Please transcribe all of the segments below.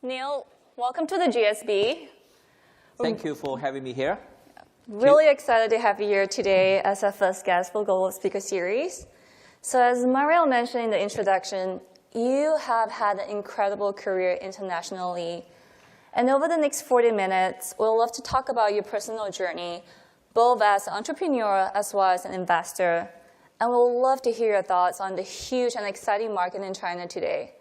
Neil, welcome to the GSB. Thank you for having me here. Really excited to have you here today as our first guest for Global Speaker Series. So as Mariel mentioned in the introduction, you have had an incredible career internationally. And over the next 40 minutes, we'll love to talk about your personal journey, both as an entrepreneur as well as an investor. And we'll love to hear your thoughts on the huge and exciting market in China today.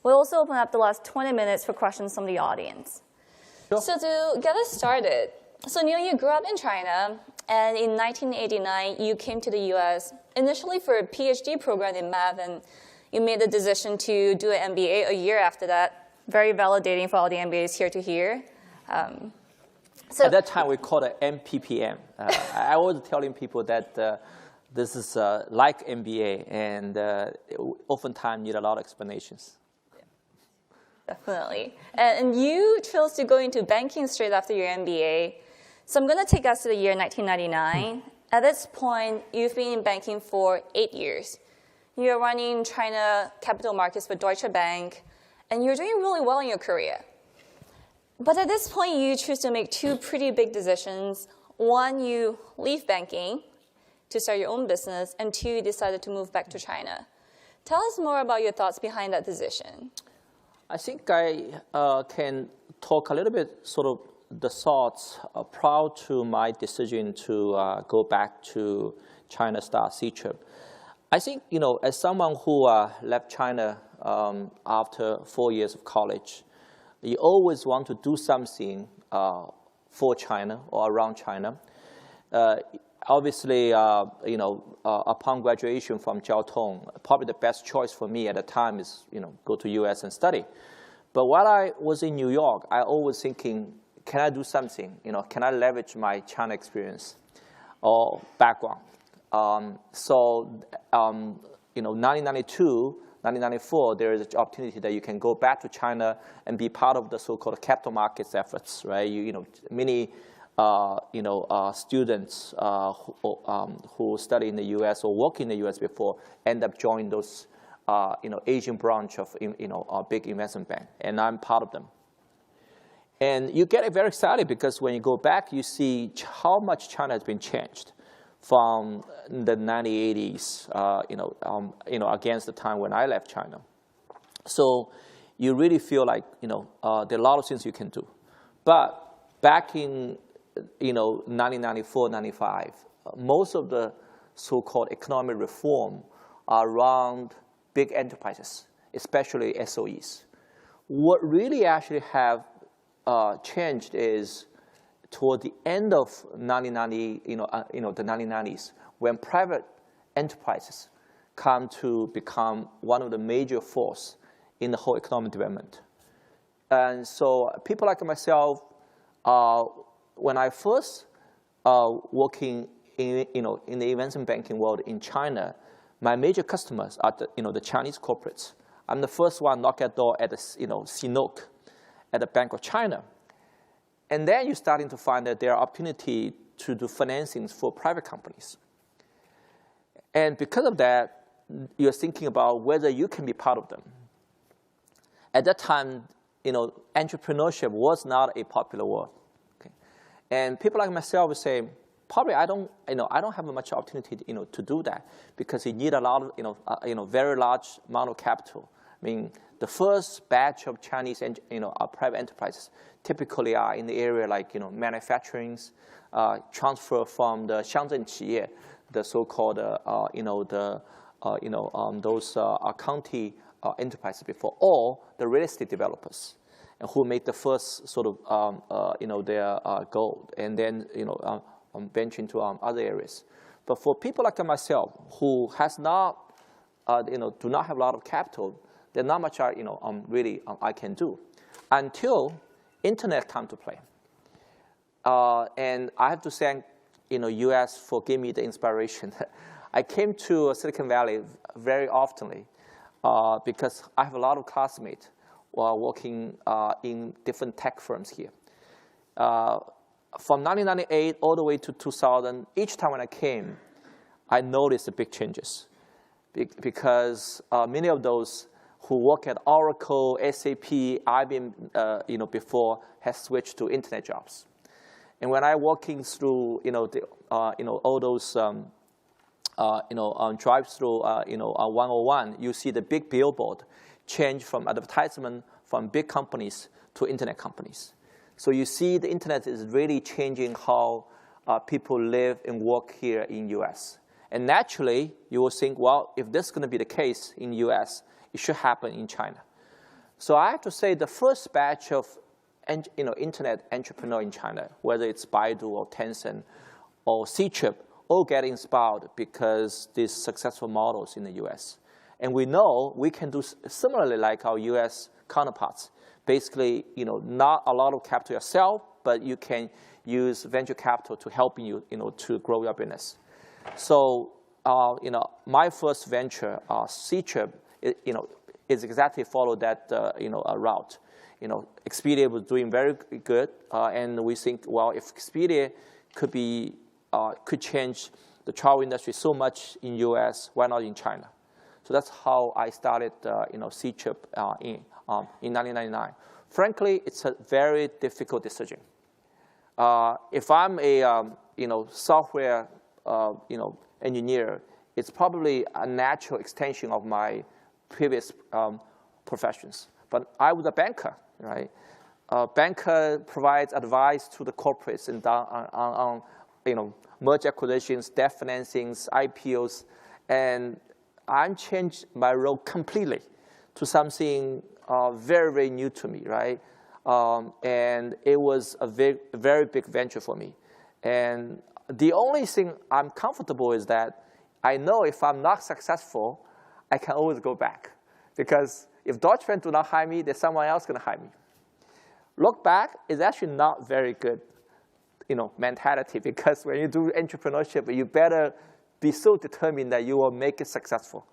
We'll also open up the last 20 minutes for questions from the audience. Sure. So to get us started, so Neil, you grew up in China, and in 1989, you came to the US, initially for a PhD program in math, and you made the decision to do an MBA a year after that. Very validating for all the MBAs here to hear. At that time, we called it MPPM. I was telling people that this is like MBA, and oftentimes need a lot of explanations. Definitely. And you chose to go into banking straight after your MBA. So I'm going to take us to the year 1999. At this point, you've been in banking for 8 years. You're running China capital markets for Deutsche Bank, and you're doing really well in your career. But at this point, you choose to make two pretty big decisions. One, you leave banking to start your own business, and two, you decided to move back to China. Tell us more about your thoughts behind that decision. I think I can talk a little bit sort of the thoughts prior to my decision to go back to China start C-trip. I think, as someone who left China after 4 years of college, you always want to do something for China or around China. Obviously, upon graduation from Jiao Tong, probably the best choice for me at the time is, go to U.S. and study. But while I was in New York, I always thinking, can I do something? Can I leverage my China experience or background? 1992, 1994, there is an opportunity that you can go back to China and be part of the so-called capital markets efforts, right? Many students who study in the U.S. or work in the U.S. before end up joining those, Asian branch of, a big investment bank, and I'm part of them. And you get very excited because when you go back, you see how much China has been changed from the 1980s, against the time when I left China. So you really feel like, there are a lot of things you can do. But back in 1994, 95, most of the so-called economic reform are around big enterprises, especially SOEs. What really actually have changed is toward the end of 1990, the 1990s, when private enterprises come to become one of the major force in the whole economic development. And so people like myself, when I first working in the investment banking world in China, my major customers are the Chinese corporates. I'm the first one knock at the door at the CNOOC at the Bank of China. And then you're starting to find that there are opportunity to do financings for private companies. And because of that, you're thinking about whether you can be part of them. At that time, entrepreneurship was not a popular word. Okay? And people like myself would say, probably I don't have much opportunity, to do that because you need a lot of, very large amount of capital. I mean, the first batch of Chinese, private enterprises typically are in the area like, manufacturing, transfer from the Shangzhen 企业, the so-called, those county enterprises before, or the real estate developers, and who make the first sort of, their goal, and then, venture into other areas. But for people like myself who has not, do not have a lot of capital, there's not much, really I can do until internet come to play. And I have to thank, U.S. for giving me the inspiration. I came to Silicon Valley very often because I have a lot of classmates working in different tech firms here. From 1998 all the way to 2000, each time when I came, I noticed the big changes because many of those who work at Oracle, SAP, IBM, before, has switched to internet jobs. And when I'm walking through, all those, drive-through, 101, you see the big billboard change from advertisement from big companies to internet companies. So you see the internet is really changing how people live and work here in US. And naturally, you will think, well, if this is going to be the case in US, it should happen in China. So I have to say the first batch of internet entrepreneur in China, whether it's Baidu or Tencent or Ctrip, all get inspired because these successful models in the US. And we know we can do similarly like our US counterparts. Basically, not a lot of capital yourself, but you can use venture capital to help you, to grow your business. So, my first venture, Ctrip, is exactly follow that, route. Expedia was doing very good, and we think, well, if Expedia could change the travel industry so much in US, why not in China? So that's how I started, Ctrip in 1999. Frankly, it's a very difficult decision. If I'm a, software, engineer, it's probably a natural extension of my previous professions. But I was a banker, right? A banker provides advice to the corporates and on merger acquisitions, debt financings, IPOs, and I changed my role completely to something very, very new to me, right? And it was a very big venture for me. And the only thing I'm comfortable is that I know if I'm not successful, I can always go back. Because if Deutsche Bank do not hire me, there's someone else going to hire me. Look back is actually not very good, mentality, because when you do entrepreneurship, you better be so determined that you will make it successful,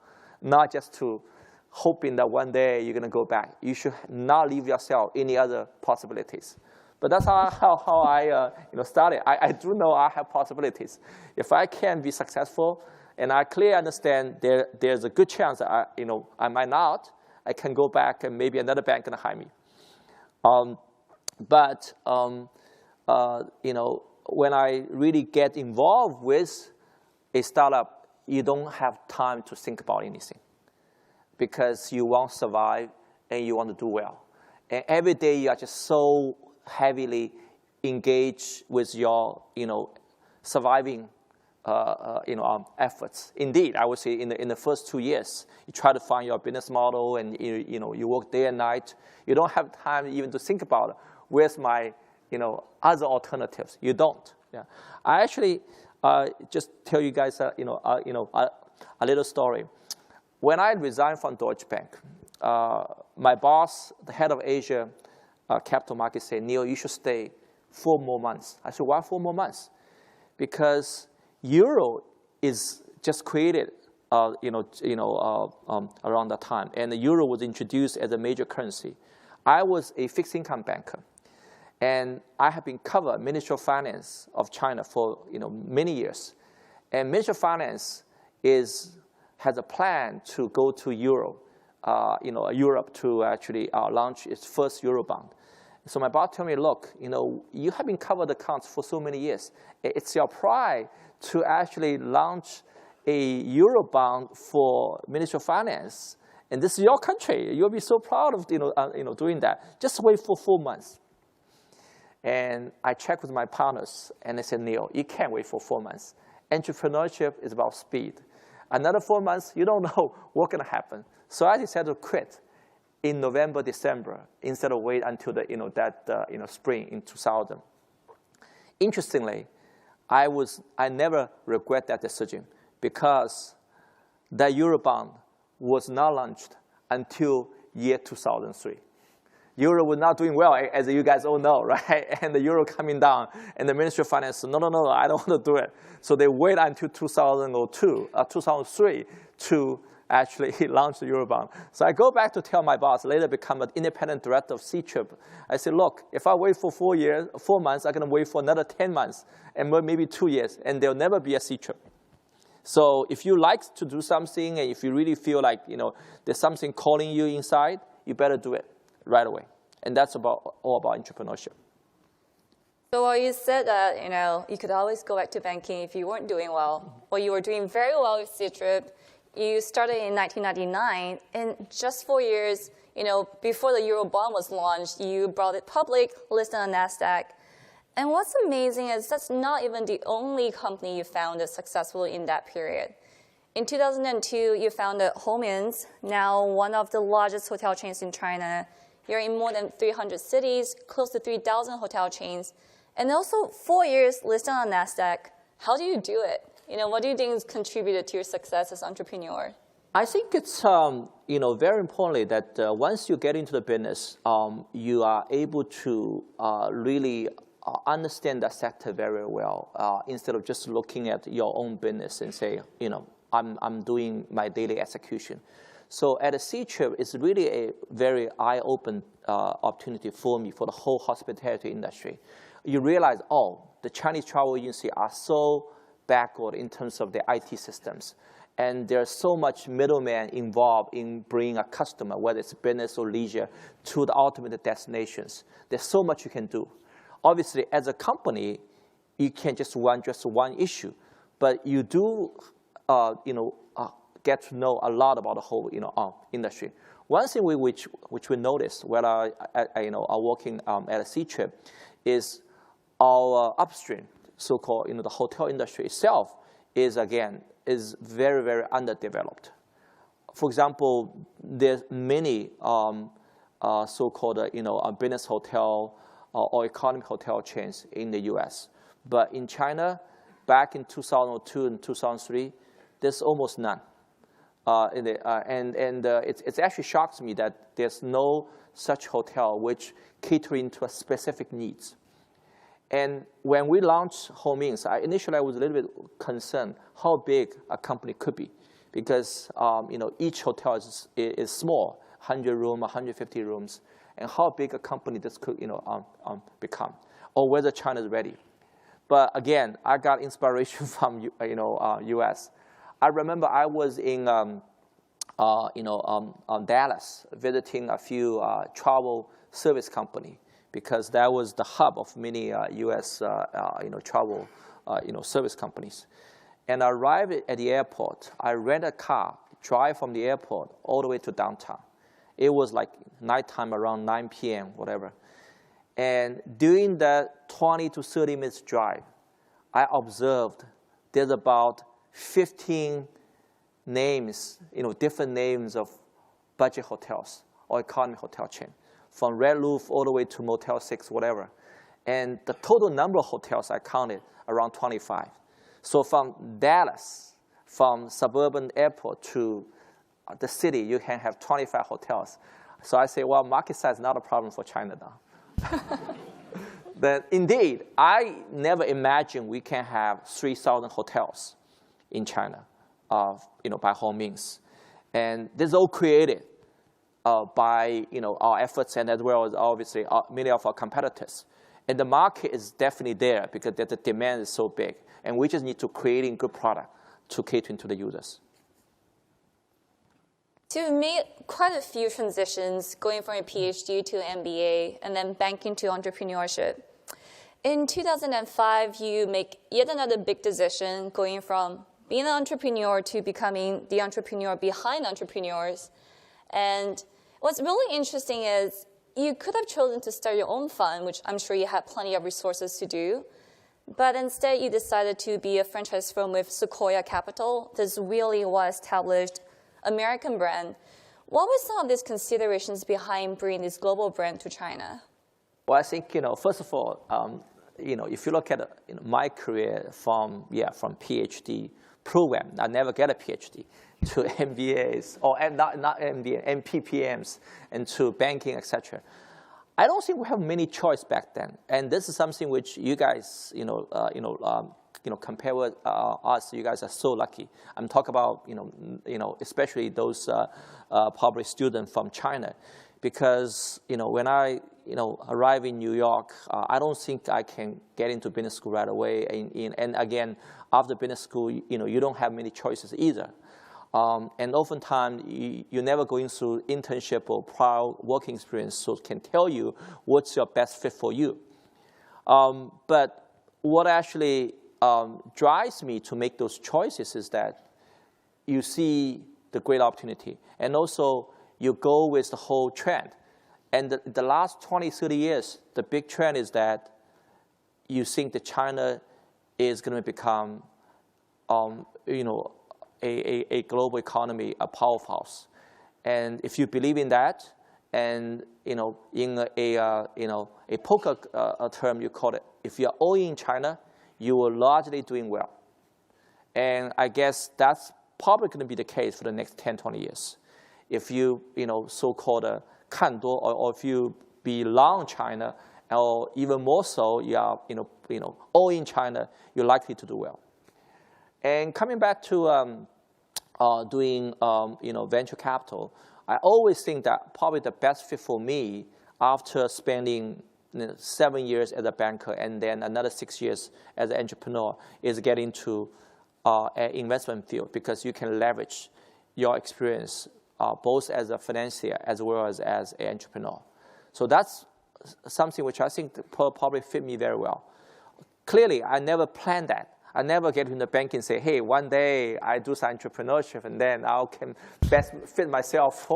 not just to hoping that one day you're going to go back. You should not leave yourself any other possibilities. But that's how I started. I do know I have possibilities. If I can be successful, and I clearly understand there's a good chance that I might not, I can go back and maybe another bank can hire me. When I really get involved with a startup, you don't have time to think about anything because you want to survive and you want to do well. And every day you are just so heavily engaged with your, surviving, efforts. Indeed, I would say in the first 2 years, you try to find your business model and you work day and night. You don't have time even to think about where's my, other alternatives. You don't. Yeah. I actually just tell you guys, a little story. When I resigned from Deutsche Bank, my boss, the head of Asia capital markets, said, "Neil, you should stay 4 more months." I said, "Why 4 more months?" Because Euro is just created, around that time, and the Euro was introduced as a major currency. I was a fixed income banker, and I have been covered Ministry of Finance of China for many years, and Ministry of Finance has a plan to go to Europe to actually launch its first Eurobond. So my boss told me, look, you have been covered accounts for so many years. It's your pride to actually launch a Eurobond for Ministry of Finance. And this is your country. You'll be so proud of doing that. Just wait for 4 months. And I checked with my partners, and they said, Neil, you can't wait for 4 months. Entrepreneurship is about speed. Another 4 months, you don't know what's going to happen. So I decided to quit in November, December, instead of wait until the spring in 2000. Interestingly, I never regret that decision because that Eurobond was not launched until year 2003. Euro was not doing well, as you guys all know, right? And the Euro coming down, and the Ministry of Finance said, no, I don't want to do it. So they wait until 2003 to actually launch the Eurobond. So I go back to tell my boss, later become an independent director of Ctrip. I said, look, if I wait for 4 months, I'm going to wait for another 10 months, and maybe 2 years, and there'll never be a Ctrip. So if you like to do something, and if you really feel like, there's something calling you inside, you better do it right away. And that's all about entrepreneurship. So while you said that, you could always go back to banking if you weren't doing well. Well, you were doing very well with C-Trip. You started in 1999, and just 4 years, before the Eurobond was launched, you brought it public, listed on NASDAQ. And what's amazing is that's not even the only company you founded successfully in that period. In 2002, you founded Home Inns, now one of the largest hotel chains in China. You're in more than 300 cities, close to 3,000 hotel chains, and also 4 years listed on NASDAQ. How do you do it? What do you think has contributed to your success as an entrepreneur? I think it's very importantly that once you get into the business, you are able to really understand that sector very well instead of just looking at your own business and say, I'm doing my daily execution. So at a C-Trip, it's really a very eye-open opportunity for me for the whole hospitality industry. You realize, the Chinese travel agencies are so backward in terms of their IT systems. And there's so much middleman involved in bringing a customer, whether it's business or leisure, to the ultimate destinations. There's so much you can do. Obviously, as a company, you can't just run just one issue. But you do, get to know a lot about the whole, industry. One thing which we noticed when I working at a C-Trip is our upstream, so-called, the hotel industry itself is very, very underdeveloped. For example, there's many so-called, business hotel or economic hotel chains in the U.S. But in China, back in 2002 and 2003, there's almost none. It actually shocks me that there's no such hotel which catering to a specific needs. And when we launched Home Inns, initially I was a little bit concerned how big a company could be, because each hotel is small, 100 rooms, 150 rooms, and how big a company this could become, or whether China is ready. But again, I got inspiration from U.S. I remember I was in Dallas visiting a few travel service company, because that was the hub of many U.S. Travel service companies. And I arrived at the airport. I rented a car, drive from the airport all the way to downtown. It was like nighttime, around 9 p.m., whatever. And during that 20 to 30 minutes drive, I observed there's about 15 names, different names of budget hotels or economy hotel chain, from Red Roof all the way to Motel 6, whatever. And the total number of hotels I counted around 25. So from Dallas, from suburban airport to the city, you can have 25 hotels. So I say, well, market size is not a problem for China now. But indeed, I never imagined we can have 3,000 hotels in China, by Home Inns. And this is all created by our efforts, and as well as obviously many of our competitors. And the market is definitely there because the demand is so big, and we just need to create a good product to cater to the users. So you've made quite a few transitions, going from a PhD to an MBA, and then banking to entrepreneurship. In 2005, you make yet another big decision, going from being an entrepreneur to becoming the entrepreneur behind entrepreneurs. And what's really interesting is you could have chosen to start your own fund, which I'm sure you had plenty of resources to do. But instead, you decided to be a franchise firm with Sequoia Capital, this really well-established American brand. What were some of these considerations behind bringing this global brand to China? Well, I think, first of all, if you look at my career from PhD program, I never get a PhD, to MBAs, or not MBA, MPPMs, and to banking, etc. I don't think we have many choice back then, and this is something which you guys, compare with us. You guys are so lucky. I'm talking about, especially those probably students from China, because when I arrive in New York, I don't think I can get into business school right away. And again, after business school, you don't have many choices either. And oftentimes, you're never going through internship or prior working experience, so it can tell you what's your best fit for you. But what actually drives me to make those choices is that you see the great opportunity. And also, you go with the whole trend. And the last 20, 30 years, the big trend is that you think that China is going to become, a global economy, a powerhouse. And if you believe in that, and in a poker term, you call it, if you're all in China, you are largely doing well. And I guess that's probably going to be the case for the next 10, 20 years. If you, so-called 看多, or if you be long China, or even more so, you are, all in China, you're likely to do well. And coming back to doing, venture capital, I always think that probably the best fit for me after spending 7 years as a banker and then another 6 years as an entrepreneur is getting to an investment field, because you can leverage your experience both as a financier as well as an entrepreneur. So that's something which I think probably fit me very well. Clearly, I never planned that. I never get in the bank and say, hey, one day I do some entrepreneurship and then I can best fit myself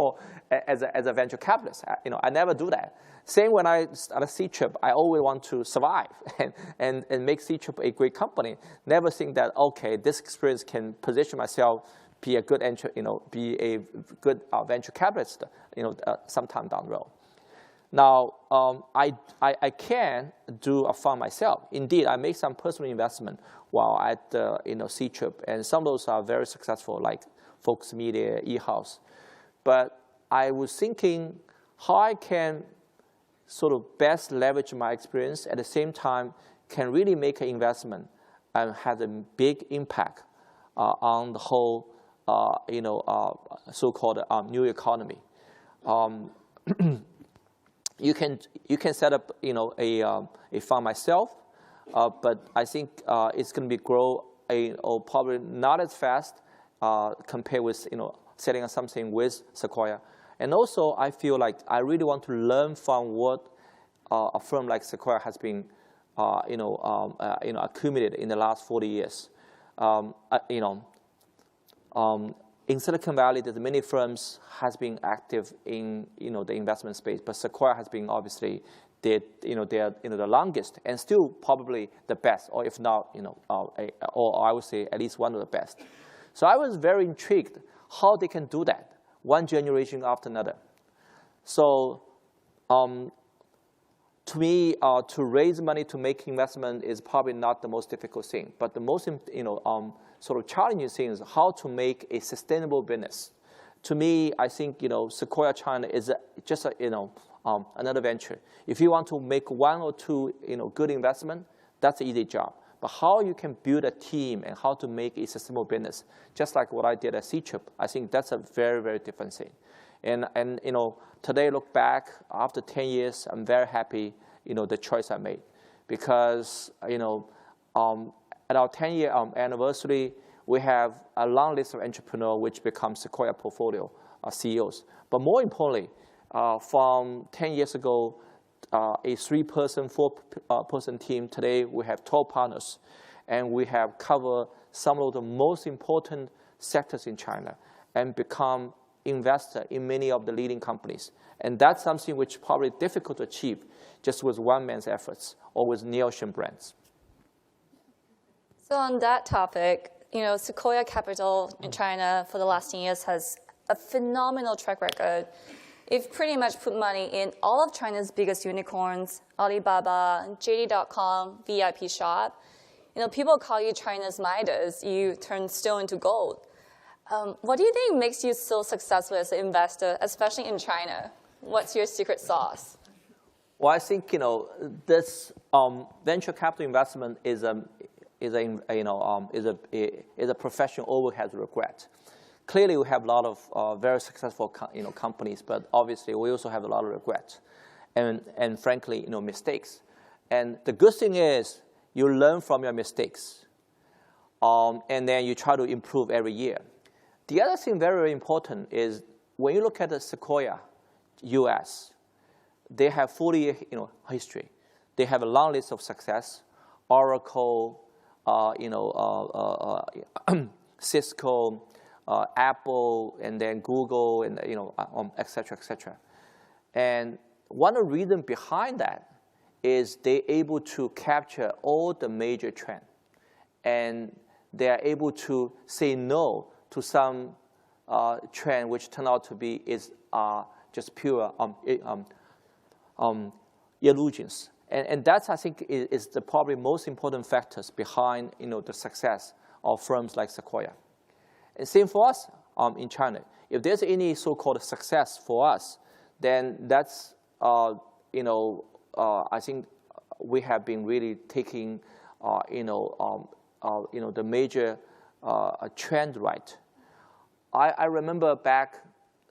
as a venture capitalist. I never do that. Same when I started C-Trip, I always want to survive and make C-Trip a great company. Never think that, okay, this experience can position myself, be a good venture capitalist, sometime down the road. Now, I can do a fund myself. Indeed, I make some personal investment while at C-Trip, and some of those are very successful, like Focus Media, eHouse. But I was thinking how I can sort of best leverage my experience, at the same time can really make an investment and have a big impact on the whole, so-called new economy. You can set up a fund myself, but I think it's going to be grow probably not as fast compared with setting up something with Sequoia. And also, I feel like I really want to learn from what a firm like Sequoia has been accumulated in the last 40 years. In Silicon Valley, there's many firms has been active in the investment space, but Sequoia has been obviously they're the longest and still probably the best, or if not or I would say at least one of the best. So I was very intrigued how they can do that, one generation after another. So to me, to raise money to make investment is probably not the most difficult thing, but the most sort of challenging thing is how to make a sustainable business. To me, I think Sequoia China is just another venture. If you want to make one or two good investment, that's an easy job. But how you can build a team and how to make a sustainable business, just like what I did at C-Trip, I think that's a very, very different thing. And today, look back after 10 years, I'm very happy the choice I made, because at our 10-year anniversary, we have a long list of entrepreneurs which become Sequoia portfolio CEOs. But more importantly, from 10 years ago, a 3-person, 4-person team, today we have 12 partners, and we have covered some of the most important sectors in China and become investor in many of the leading companies. And that's something which probably difficult to achieve just with one man's efforts or with Nielsen brands. So on that topic, Sequoia Capital in China for the last 10 years has a phenomenal track record. You've pretty much put money in all of China's biggest unicorns, Alibaba, JD.com, VIP Shop. People call you China's Midas. You turn stone into gold. What do you think makes you so successful as an investor, especially in China? What's your secret sauce? Well, I think this venture capital investment is a profession always has regret. Clearly, we have a lot of very successful companies, but obviously we also have a lot of regret. and frankly, mistakes. And the good thing is you learn from your mistakes, and then you try to improve every year. The other thing very, very important is when you look at the Sequoia, U.S., they have 40-year history. They have a long list of success: Oracle, Cisco, Apple, and then Google, and et cetera, et cetera. And one of the reasons behind that is they're able to capture all the major trends, and they are able to say no to some trend which turn out to be just pure illusions. And that's, I think, is the probably most important factors behind the success of firms like Sequoia. And same for us in China. If there's any so-called success for us, then that's I think we have been really taking the major trend right. I remember back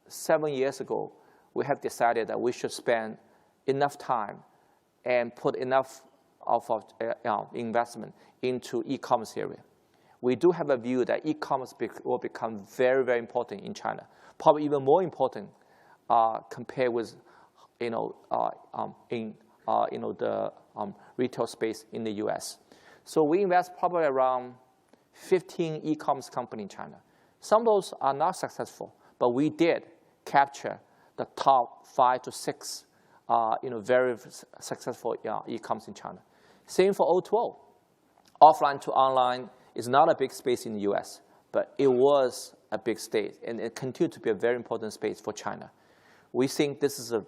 7 years ago, we have decided that we should spend enough time and put enough of our investment into e-commerce area. We do have a view that e-commerce will become very, very important in China, probably even more important compared with the retail space in the U.S. So we invest probably around 15 e-commerce companies in China. Some of those are not successful, but we did capture the top 5 to 6 very successful e-commerce in China. Same for O2O. Offline to online is not a big space in the U.S., but it was a big space, and it continued to be a very important space for China. We think this is a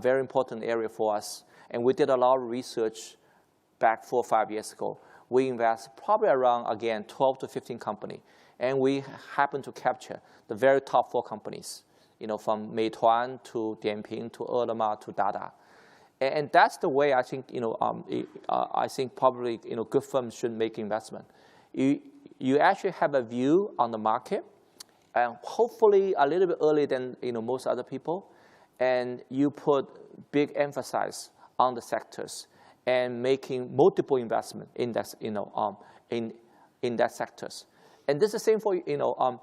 very important area for us, and we did a lot of research back 4 or 5 years ago. We invest probably around, again, 12 to 15 companies, and we happen to capture the very top 4 companies, from Meituan to Dianping to Ele.me to Dada. And that's the way I think, I think probably, good firms should make investment. You actually have a view on the market, and hopefully a little bit earlier than, most other people, and you put big emphasis on the sectors and making multiple investment in that, in that sectors. And this is the same for,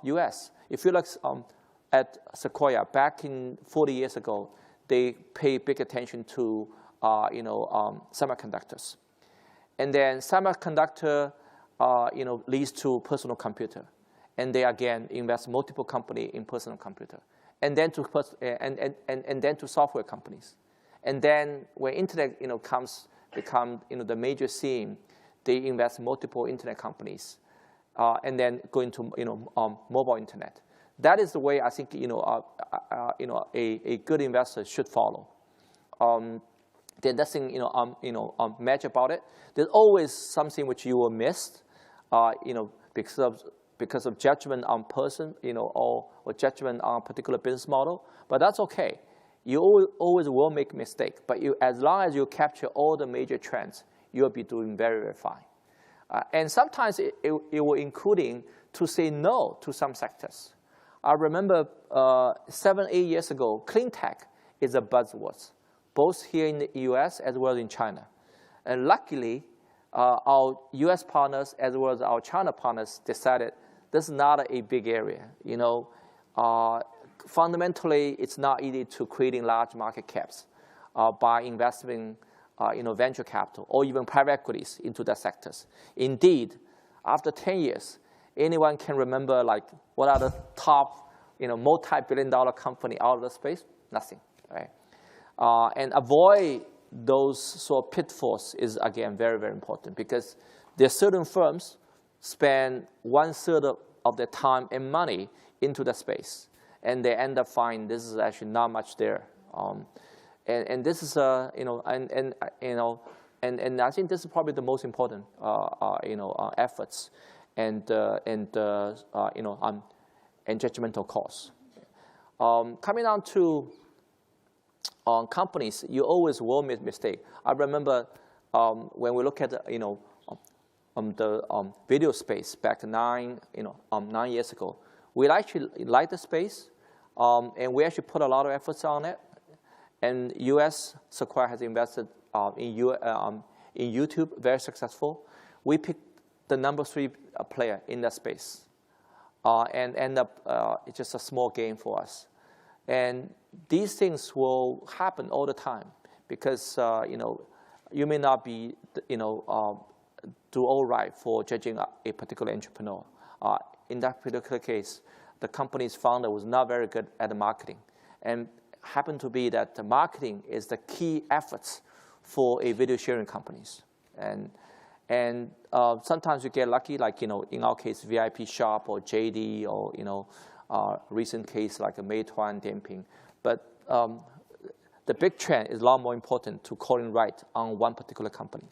U.S. If you look at Sequoia, back in 40 years ago, they pay big attention to, semiconductors. And then semiconductor, leads to personal computer. And they, again, invest multiple companies in personal computer. And then to, and then to software companies. And then when internet, become, the major scene, they invest multiple internet companies. And then go into, mobile internet. That is the way I think, a good investor should follow. There's nothing, magic about it. There's always something which you will miss, because of judgment on person, or judgment on a particular business model. But that's okay. You always will make mistake. But as long as you capture all the major trends, you'll be doing very, very fine. And sometimes it will including to say no to some sectors. I remember 7, 8 years ago, clean tech is a buzzword, both here in the U.S. as well as in China. And luckily, our U.S. partners as well as our China partners decided this is not a big area. Fundamentally, it's not easy to creating large market caps by investing venture capital or even private equities into the sectors. Indeed, after 10 years, anyone can remember what are the top multi-billion-dollar company out of the space? Nothing, right? And avoid those sort of pitfalls is, again, very, very important because there are certain firms spend 1/3 of their time and money into the space, and they end up finding this is actually not much there. And this is and I think this is probably the most important efforts and judgmental calls. Coming down to companies, you always will make mistake. I remember when we look at the video space back 9 years ago, we actually liked the space. And we actually put a lot of efforts on it. And U.S. Sequoia has invested in YouTube, very successful. We picked the number 3 player in that space, and end up it's just a small game for us. And these things will happen all the time because you may not be do all right for judging a particular entrepreneur. In that particular case, the company's founder was not very good at the marketing, and happened to be that the marketing is the key efforts for a video sharing companies. And sometimes you get lucky, like in our case, VIP Shop or JD, or recent case like a Meituan Dianping. But the big trend is a lot more important to calling right on one particular company.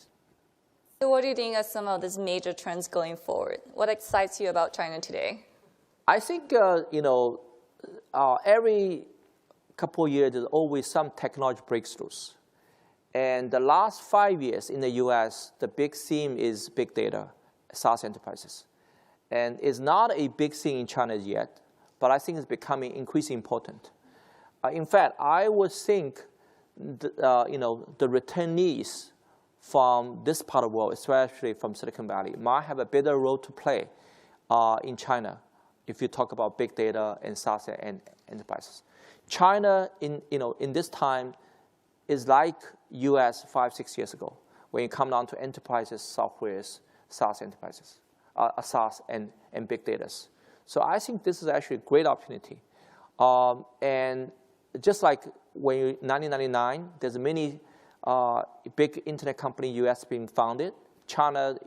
So what do you think are some of these major trends going forward? What excites you about China today? I think every couple of years there's always some technology breakthroughs. And the last 5 years in the US, the big theme is big data, SaaS enterprises. And it's not a big thing in China yet, but I think it's becoming increasingly important. In fact, I would think the returnees from this part of the world, especially from Silicon Valley, might have a better role to play in China if you talk about big data and SaaS and enterprises. China, in this time, is like US 5-6 years ago, when you come down to enterprises, softwares, SaaS enterprises, SaaS and big data. So I think this is actually a great opportunity. And just like when in 1999, there's many big internet company US being founded. China,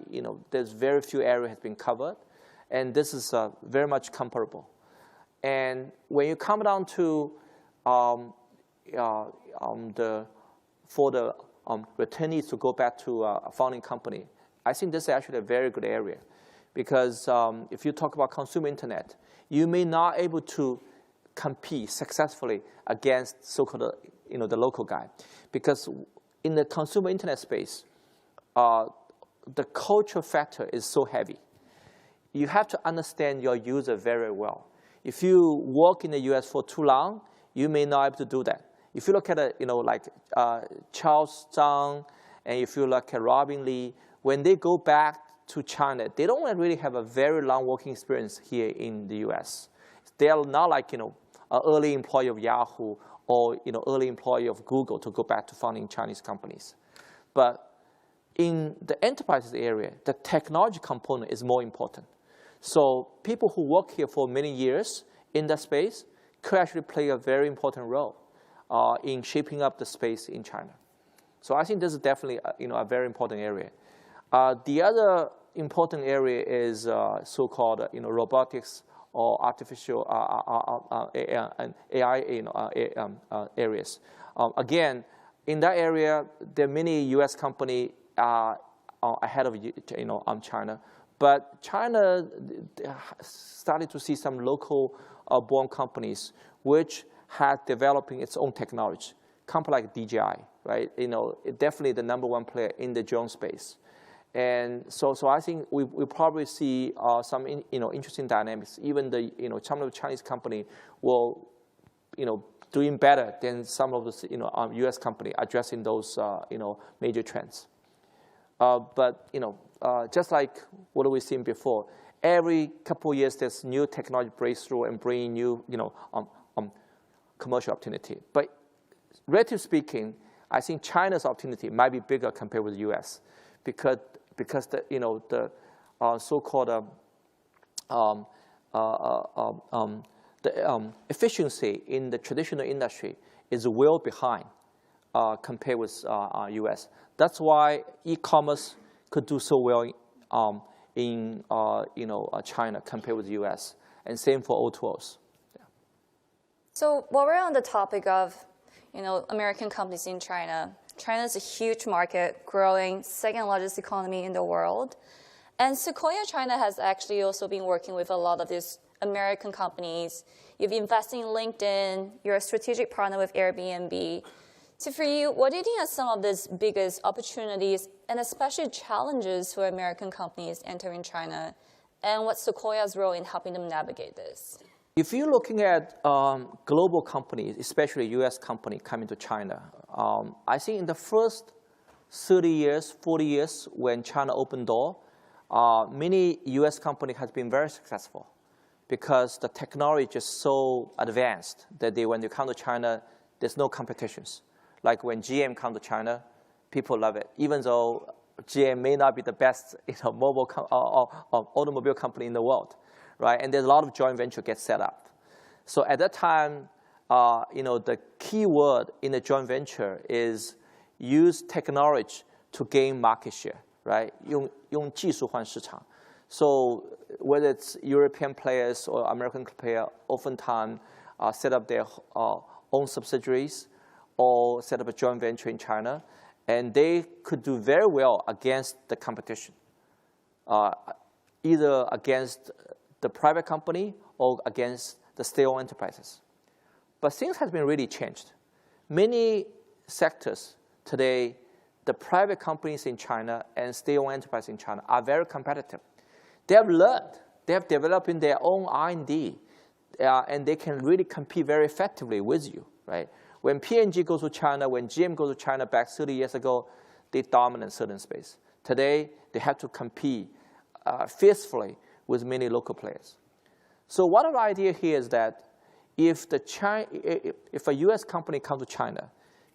there's very few areas has been covered, and this is very much comparable. And when you come down to for the returnees to go back to a founding company, I think this is actually a very good area, because if you talk about consumer internet, you may not able to compete successfully against so-called the local guy, because in the consumer internet space, the cultural factor is so heavy. You have to understand your user very well. If you work in the US for too long, you may not be able to do that. If you look at like Charles Zhang, and if you look at Robin Li, when they go back to China, they don't really have a very long working experience here in the US. They are not like an early employee of Yahoo or early employee of Google to go back to founding Chinese companies. But in the enterprises area, the technology component is more important. So people who work here for many years in that space could actually play a very important role in shaping up the space in China. So I think this is definitely a very important area. The other important area is so-called robotics or artificial AI areas. Again, in that area, there are many U.S. companies ahead of China. But China started to see some local born companies which had developing its own technology. Company like DJI, right? Definitely the #1 player in the drone space. And so I think we probably see some interesting dynamics. Even some of the Chinese company will doing better than some of the U.S. company addressing those major trends. But just like what we've seen before, every couple of years there's new technology breakthrough and bringing new commercial opportunity. But relatively speaking, I think China's opportunity might be bigger compared with the U.S. because the so-called efficiency in the traditional industry is well behind compared with U.S. That's why e-commerce could do so well in China compared with the U.S. and same for O2Os. Yeah. So while we're on the topic of American companies in China, China is a huge market, growing, second largest economy in the world. And Sequoia China has actually also been working with a lot of these American companies. You've invested in LinkedIn. You're a strategic partner with Airbnb. So for you, what do you think are some of these biggest opportunities and especially challenges for American companies entering China? And what's Sequoia's role in helping them navigate this? If you're looking at global companies, especially U.S. company coming to China, I think in the first 30 years, 40 years, when China opened door, many U.S. companies have been very successful because the technology is just so advanced that when they come to China, there's no competitions. Like when GM come to China, people love it, even though GM may not be the best automobile company in the world, right? And there's a lot of joint venture get set up. So at that time, the key word in the joint venture is use technology to gain market share, right? 用技术换市场. So whether it's European players or American players, oftentimes set up their own subsidiaries or set up a joint venture in China, and they could do very well against the competition, either against the private company or against the state-owned enterprises. But things have been really changed. Many sectors today, the private companies in China and state-owned enterprises in China are very competitive. They have learned. They have developed in their own R&D, and they can really compete very effectively with you, right? When P&G goes to China, when GM goes to China back 30 years ago, they dominate certain space. Today, they have to compete fiercely with many local players. So one of the idea here is that if a U.S. company comes to China,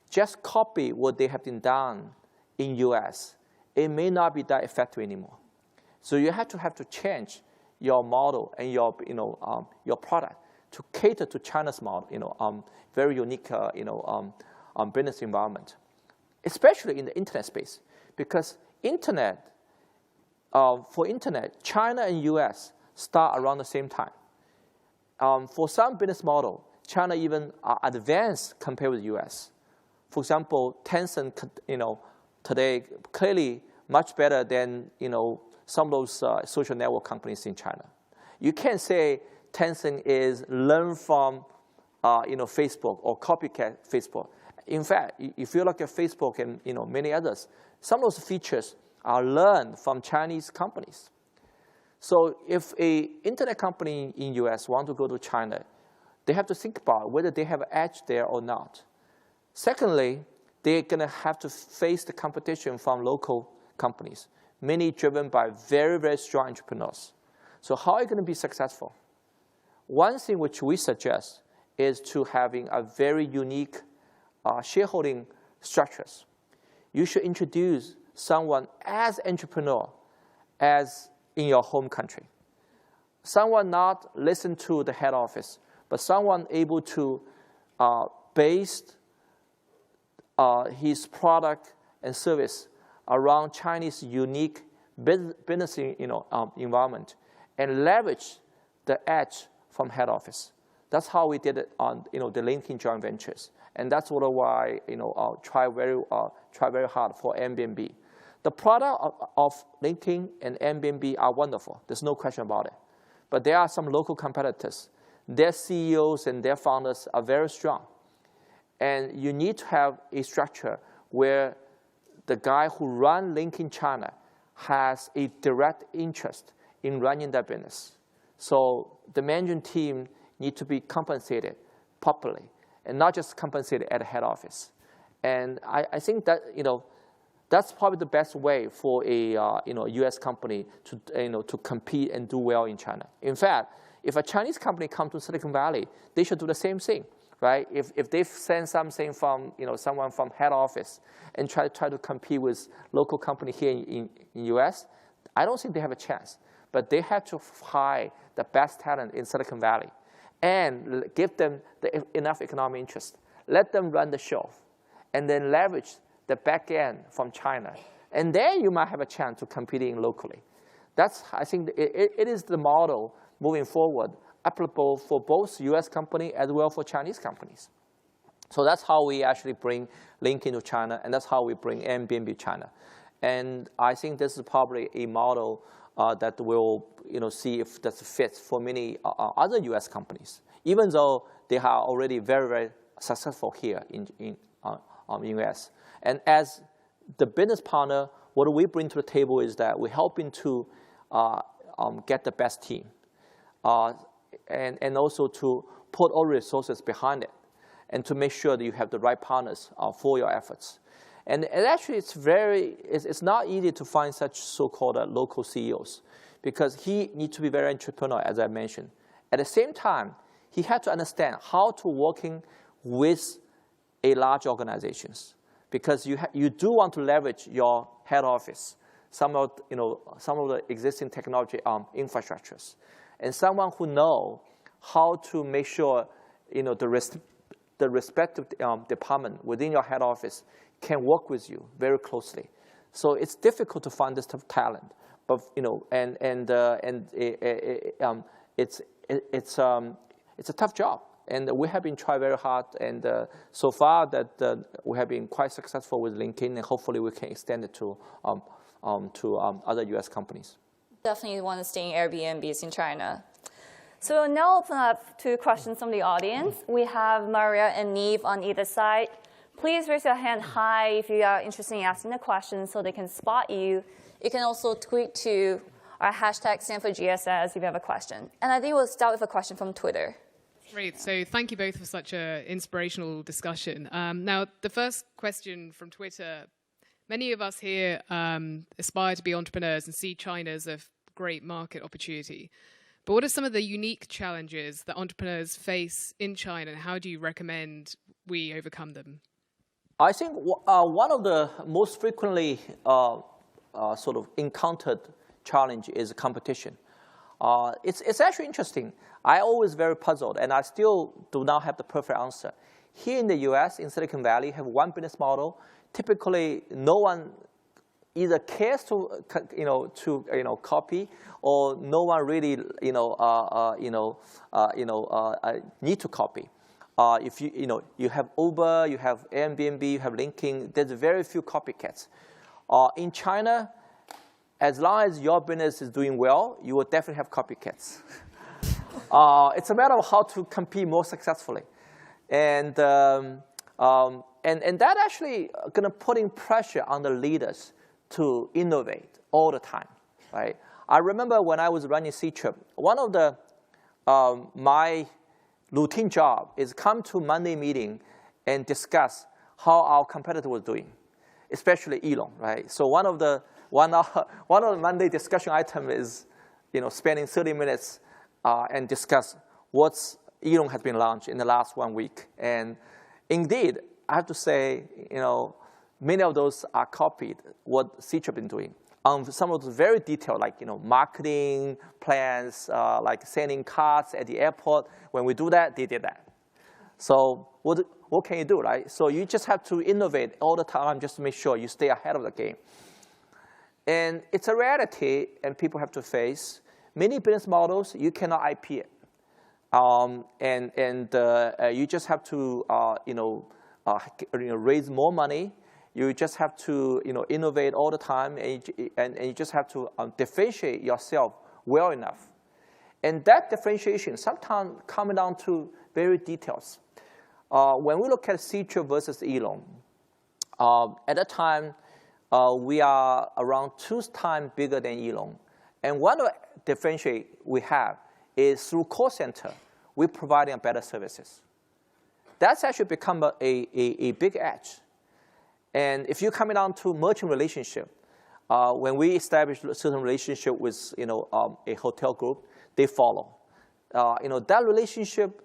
just copy what they have been done in U.S., it may not be that effective anymore. So you have to change your model and your product to cater to China's model, very unique, business environment, especially in the internet space, because for internet, China and U.S. start around the same time. For some business model, China even advanced compared with U.S. For example, Tencent, today clearly much better than some of those social network companies in China. You can't say Tencent is learn from Facebook or copycat Facebook. In fact, if you look at Facebook and many others, some of those features are learned from Chinese companies. So if an internet company in U.S. want to go to China, they have to think about whether they have an edge there or not. Secondly, they're going to have to face the competition from local companies, many driven by very, very strong entrepreneurs. So how are you going to be successful? One thing which we suggest is to having a very unique shareholding structures. You should introduce someone as entrepreneur as in your home country. Someone not listen to the head office, but someone able to base his product and service around Chinese unique business environment and leverage the edge from head office. That's how we did it on the linking joint ventures, and that's why try very hard for Airbnb. The product of linking and Airbnb are wonderful. There's no question about it. But there are some local competitors. Their CEOs and their founders are very strong. And you need to have a structure where the guy who runs linking China has a direct interest in running that business. So the management team need to be compensated properly and not just compensated at the head office. And I think that that's probably the best way for a U.S. company to compete and do well in China. In fact, if a Chinese company comes to Silicon Valley, they should do the same thing, right? If they send something from someone from head office and try to compete with local company here in U.S., I don't think they have a chance. But they have to hire the best talent in Silicon Valley and give them enough economic interest. Let them run the show, and then leverage the back end from China. And then you might have a chance to competing locally. I think it is the model moving forward, applicable for both U.S. company as well for Chinese companies. So that's how we actually bring Link into China, and that's how we bring Airbnb China. And I think this is probably a model that we'll see if that fits for many other U.S. companies, even though they are already very, very successful here in U.S. And as the business partner, what we bring to the table is that we're helping to get the best team. and also to put all resources behind it, and to make sure that you have the right partners for your efforts. And actually, it's not easy to find such so-called local CEOs, because he needs to be very entrepreneurial, as I mentioned. At the same time, he had to understand how to working with a large organizations, because you do want to leverage your head office, some of the existing technology infrastructures, and someone who know how to make sure the respective department within your head office can work with you very closely. So it's difficult to find this type of talent, but it's a tough job, and we have been trying very hard, and so far that we have been quite successful with LinkedIn, and hopefully we can extend it to other U.S. companies. Definitely want to stay in Airbnbs in China. So we'll now open up to questions from the audience. We have Maria and Neve on either side. Please raise your hand high if you are interested in asking a question so they can spot you. You can also tweet to our hashtag #StanfordGSS if you have a question. And I think we'll start with a question from Twitter. Great. So thank you both for such an inspirational discussion. Now, the first question from Twitter, many of us here aspire to be entrepreneurs and see China as a great market opportunity. But what are some of the unique challenges that entrepreneurs face in China, and how do you recommend we overcome them? I think one of the most frequently sort of encountered challenge is competition. It's actually interesting. I always very puzzled, and I still do not have the perfect answer. Here in the U.S., in Silicon Valley, have one business model. Typically, no one either cares to copy, or no one really need to copy. If you have Uber, you have Airbnb, you have LinkedIn, there's very few copycats. In China, as long as your business is doing well, you will definitely have copycats. It's a matter of how to compete more successfully, and that actually gonna putting pressure on the leaders to innovate all the time, right? I remember when I was running C-Trip, one of the my routine job is come to Monday meeting and discuss how our competitor was doing, especially Elon, right? So one of the Monday discussion item is, spending 30 minutes and discuss what's Elon has been launched in the last 1 week. And indeed, I have to say, many of those are copied what C-Trip been doing. Some of those very detailed, like marketing plans, like sending cards at the airport. When we do that, they did that. So what can you do, right? So you just have to innovate all the time just to make sure you stay ahead of the game. And it's a reality, and people have to face. Many business models, you cannot IP it. You just have to raise more money. You just have to innovate all the time, and you just have to differentiate yourself well enough. And that differentiation sometimes comes down to very details. When we look at C-Trip versus Elon, at that time, we are around 2 times bigger than Elon. And one of the differentiate we have is through call center, we're providing better services. That's actually become a big edge. And if you're coming down to merchant relationship, when we establish a certain relationship with a hotel group, they follow. That relationship,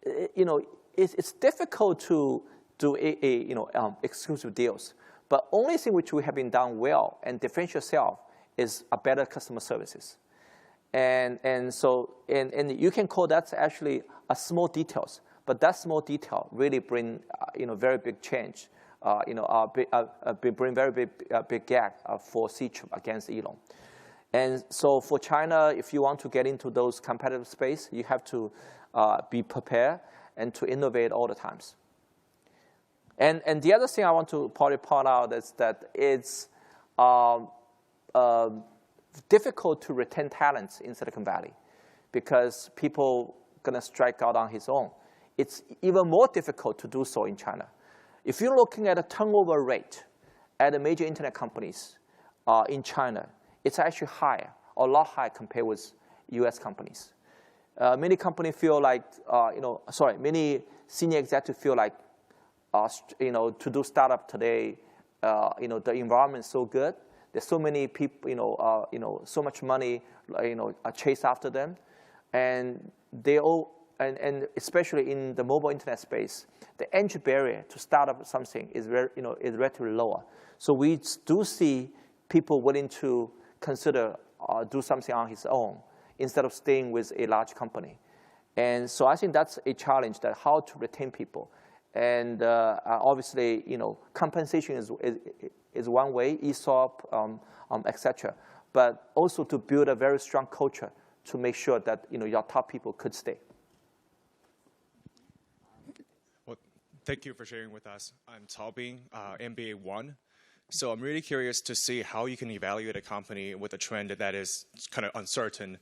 it's difficult to do exclusive deals. But only thing which we have been done well and differentiate yourself is a better customer services. And you can call that actually a small details, but that small detail really bring very big change. Bring very big gap for C-Trip against Elon. And so for China, if you want to get into those competitive space, you have to be prepared and to innovate all the times. And the other thing I want to probably point out is that it's difficult to retain talents in Silicon Valley because people gonna strike out on his own. It's even more difficult to do so in China. If you're looking at a turnover rate at the major internet companies in China, it's actually higher, a lot higher compared with US companies. Many companies feel like, many senior executives feel like, to do startup today, the environment is so good. There's so many people, so much money, chase after them, and they all, and especially in the mobile internet space, the entry barrier to start up something is is relatively lower. So we do see people willing to consider do something on his own instead of staying with a large company. And so I think that's a challenge, that how to retain people. And obviously, compensation is one way, ESOP, et cetera. But also to build a very strong culture to make sure that your top people could stay. Well, thank you for sharing with us. I'm Cao Bing, MBA 1. So I'm really curious to see how you can evaluate a company with a trend that is kind of uncertain.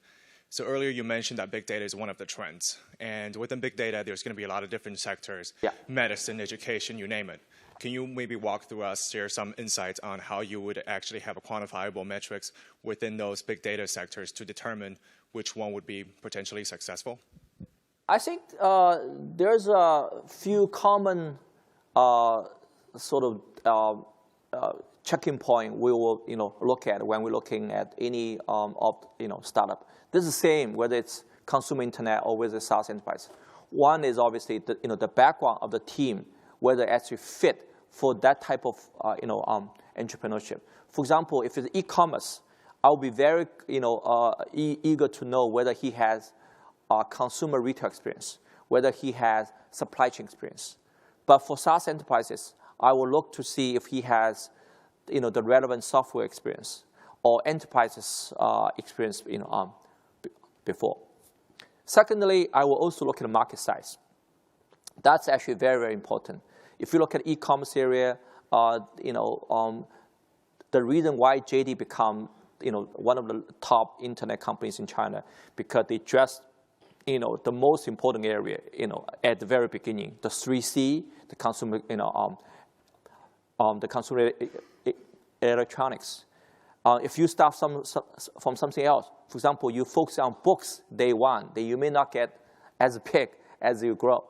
So earlier you mentioned that big data is one of the trends. And within big data, there's going to be a lot of different sectors, medicine, education, you name it. Can you maybe walk through us, share some insights on how you would actually have a quantifiable metrics within those big data sectors to determine which one would be potentially successful? I think there's a few common checking point we will look at when we're looking at any startup. This is the same whether it's consumer internet or whether it's SaaS enterprise. One is obviously the background of the team, whether it actually fit for that type of entrepreneurship. For example, if it's e-commerce, I'll be very eager to know whether he has consumer retail experience, whether he has supply chain experience. But for SaaS enterprises, I will look to see if he has the relevant software experience or enterprises experience before. Secondly, I will also look at the market size. That's actually very, very important. If you look at e-commerce area, the reason why JD become one of the top internet companies in China, because they address the most important area at the very beginning, the 3C, the consumer the consumer electronics. If you start from something else, for example, you focus on books day one, then you may not get as big as you grow.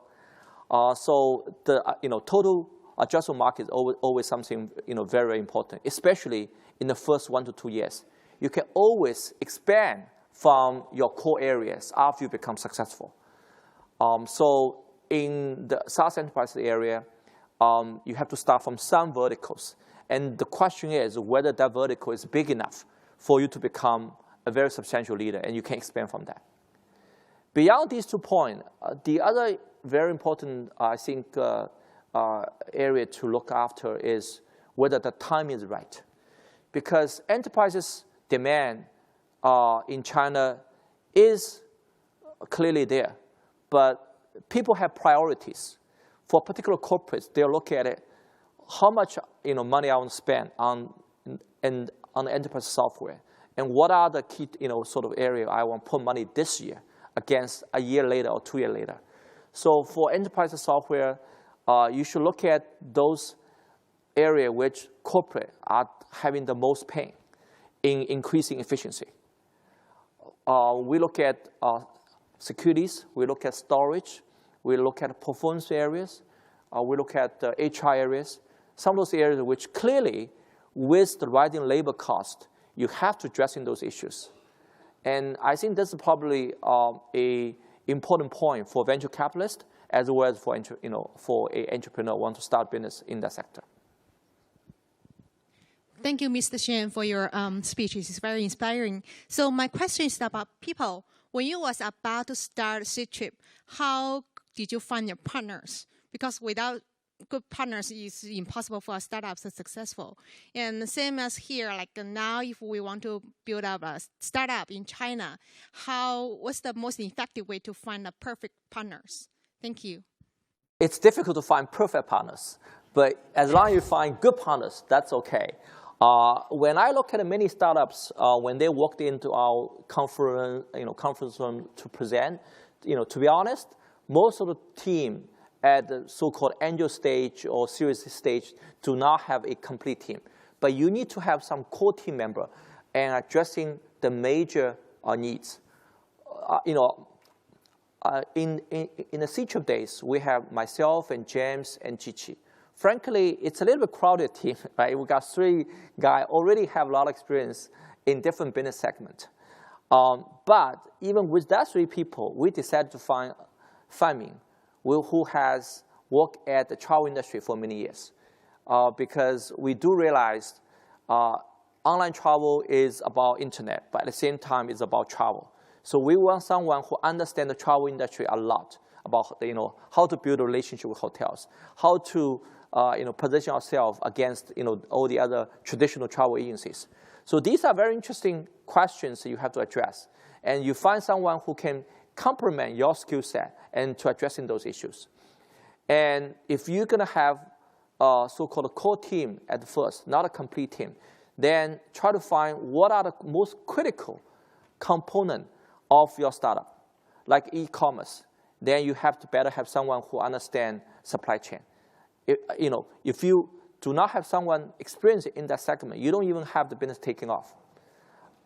So the total addressable market is always something very, very important, especially in the first 1 to 2 years. You can always expand from your core areas after you become successful. So in the SaaS enterprise area, you have to start from some verticals. And the question is whether that vertical is big enough for you to become a very substantial leader, and you can expand from that. Beyond these 2 points, the other very important, I think, area to look after is whether the time is right. Because enterprises' demand in China is clearly there, but people have priorities. For particular corporates, they'll look at it, how much money I want to spend on enterprise software, and what are the key sort of area I want to put money this year against a year later or 2 years later. So for enterprise software, you should look at those areas which corporate are having the most pain in increasing efficiency. We look at securities, we look at storage, we look at performance areas, we look at HR areas, some of those areas which clearly, with the rising labor cost, you have to address in those issues. And I think this is probably an important point for venture capitalists as well as for for an entrepreneur who want to start business in that sector. Thank you, Mr. Shen, for your speech. It's very inspiring. So my question is about people. When you was about to start Ctrip, how did you find your partners? Because without good partners, it's impossible for a startup to be successful. And same as here, like now, if we want to build up a startup in China, what's the most effective way to find the perfect partners? Thank you. It's difficult to find perfect partners, but as long as you find good partners, that's okay. When I look at many startups, when they walked into our conference room to present, to be honest, most of the team at the so-called angel stage or series stage do not have a complete team. But you need to have some core team member and addressing the major needs. in the C-Trip days, we have myself and James and Chichi. Frankly, it's a little bit crowded team, right? We got 3 guys already have a lot of experience in different business segments. But even with that 3 people, we decided to find Fanming, who has worked at the travel industry for many years. Because we do realize online travel is about internet, but at the same time, it's about travel. So we want someone who understands the travel industry a lot, about how to build a relationship with hotels, how to position ourselves against all the other traditional travel agencies. So these are very interesting questions that you have to address. And you find someone who can complement your skill set and to addressing those issues. And if you're going to have a so-called core team at first, not a complete team, then try to find what are the most critical component of your startup, like e-commerce. Then you have to better have someone who understands supply chain. If you do not have someone experienced in that segment, you don't even have the business taking off.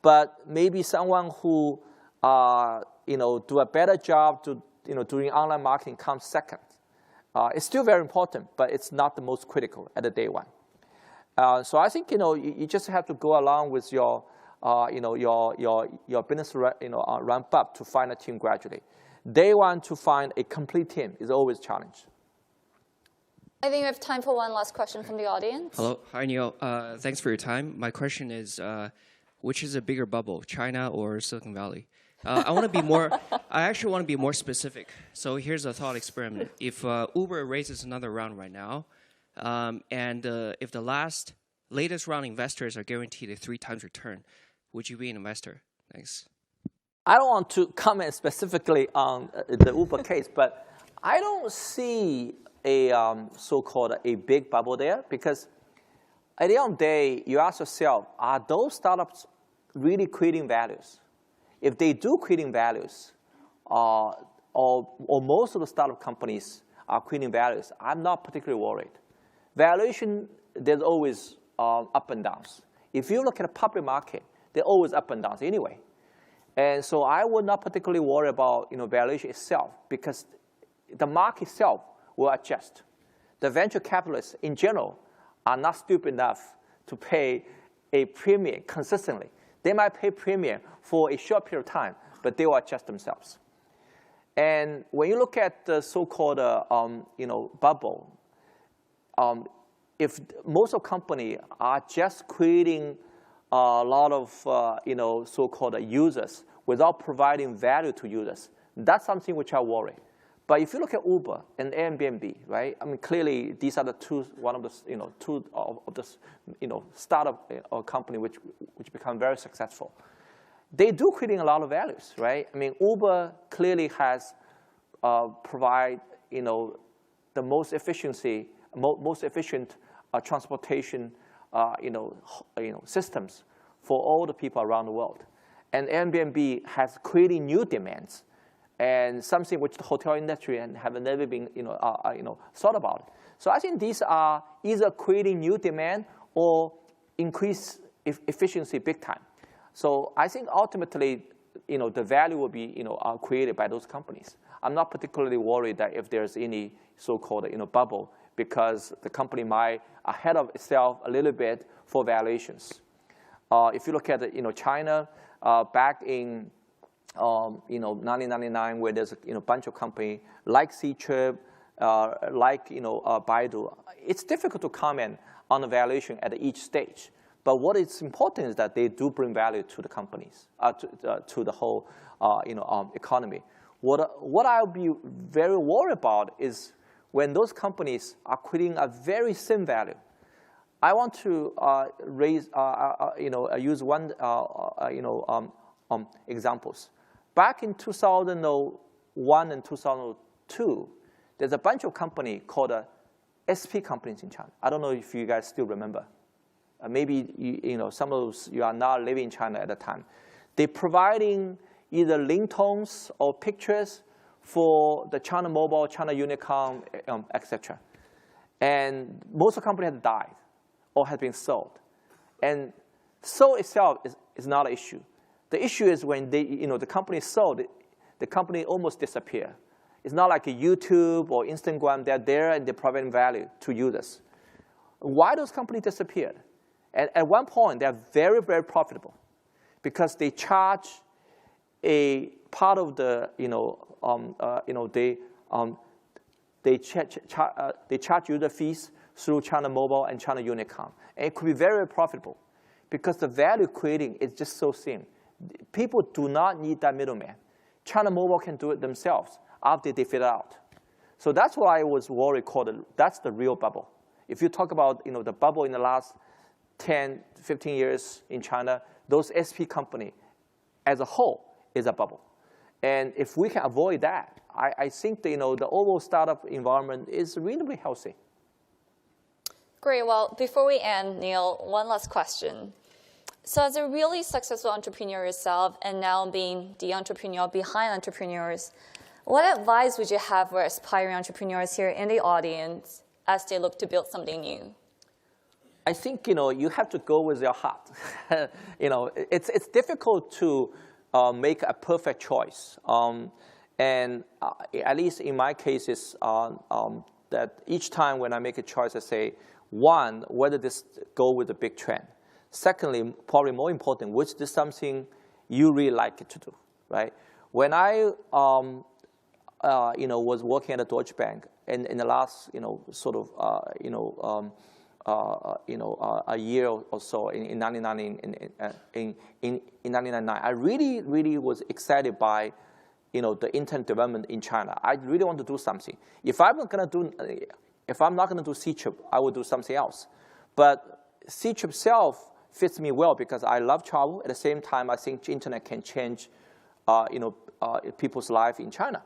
But maybe someone who do a better job doing online marketing comes second. It's still very important, but it's not the most critical at the day one. So I think you just have to go along with your business ramp up to find a team gradually. Day one to find a complete team is always a challenge. I think we have time for one last question from the audience. Hello. Hi, Neil. Thanks for your time. My question is, which is a bigger bubble, China or Silicon Valley? I actually want to be more specific. So here's a thought experiment. If Uber raises another round right now, and if the latest round investors are guaranteed a 3 times return, would you be an investor? Thanks. I don't want to comment specifically on the Uber case, but I don't see a so-called a big bubble there, because at the end of the day, you ask yourself, are those startups really creating values? If they do creating values, or most of the startup companies are creating values, I'm not particularly worried. Valuation, there's always up and downs. If you look at the public market, they're always up and downs anyway. And so I would not particularly worry about valuation itself, because the market itself will adjust. The venture capitalists in general are not stupid enough to pay a premium consistently. They might pay premium for a short period of time, but they will adjust themselves. And when you look at the so-called bubble, if most of companies are just creating a lot of so-called users without providing value to users, that's something which I worry. But if you look at Uber and Airbnb, right? I mean, clearly these are the two of the startup company which become very successful. They do creating a lot of values, right? I mean, Uber clearly has provide the most efficient transportation systems for all the people around the world, and Airbnb has creating new demands. And something which the hotel industry have never been thought about. So I think these are either creating new demand or increase efficiency big time. So I think ultimately, the value will be created by those companies. I'm not particularly worried that if there's any so-called bubble, because the company might ahead of itself a little bit for valuations. If you look at China, back in 1999, where there's a bunch of companies like C-Trip, like Baidu. It's difficult to comment on the valuation at each stage. But what is important is that they do bring value to the companies, to the whole economy. What I'll be very worried about is when those companies are creating a very same value. I want to use one examples. Back in 2001 and 2002, there's a bunch of companies called SP companies in China. I don't know if you guys still remember. Maybe some of you are not living in China at the time. They're providing either ringtones or pictures for the China Mobile, China Unicom, etc. And most of the companies have died or have been sold. And sold itself is not an issue. The issue is when the company sold, the company almost disappear. It's not like a YouTube or Instagram. They're there and they're providing value to users. Why those companies disappeared? At one point, they're very, very profitable because they charge a part of the, they charge user fees through China Mobile and China Unicom. And it could be very, very profitable because the value creating is just so thin. People do not need that middleman. China Mobile can do it themselves after they fit out. So that's why I was worried, that's the real bubble. If you talk about the bubble in the last 10, 15 years in China, those SP company as a whole is a bubble. And if we can avoid that, I think the overall startup environment is reasonably healthy. Great. Well, before we end, Neil, one last question. So as a really successful entrepreneur yourself and now being the entrepreneur behind entrepreneurs, what advice would you have for aspiring entrepreneurs here in the audience as they look to build something new? I think you have to go with your heart. It's difficult to make a perfect choice. And at least in my cases, that each time when I make a choice, I say, one, whether this go with a big trend. Secondly, probably more important, which is something you really like to do, right? When I was working at a Deutsche Bank in the last a year or so in 1999, I really was excited by the internet development in China. I really want to do something. If I'm not going to do C-chip, I will do something else. But C-chip itself fits me well because I love travel. At the same time, I think internet can change people's life in China.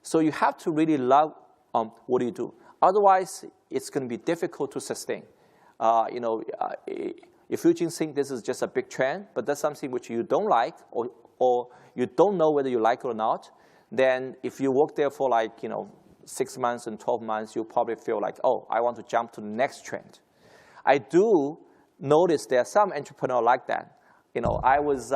So you have to really love what you do. Otherwise, it's going to be difficult to sustain. If you just think this is just a big trend, but that's something which you don't like or you don't know whether you like it or not, then if you work there for 6 months and 12 months, you'll probably feel like, oh, I want to jump to the next trend. I do notice there are some entrepreneurs like that. I was,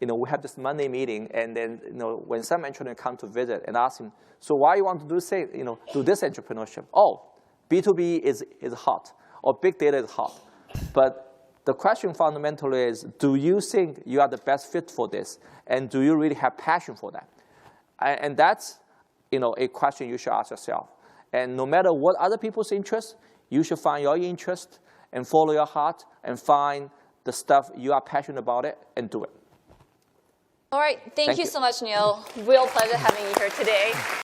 we had this Monday meeting, and then when some entrepreneur come to visit and ask him, so why you want to do this entrepreneurship? Oh, B2B is hot, or big data is hot. But the question fundamentally is, do you think you are the best fit for this, and do you really have passion for that? And that's a question you should ask yourself. And no matter what other people's interest, you should find your interest and follow your heart and find the stuff you are passionate about it and do it. All right. Thank you so much, Neil. Real pleasure having you here today.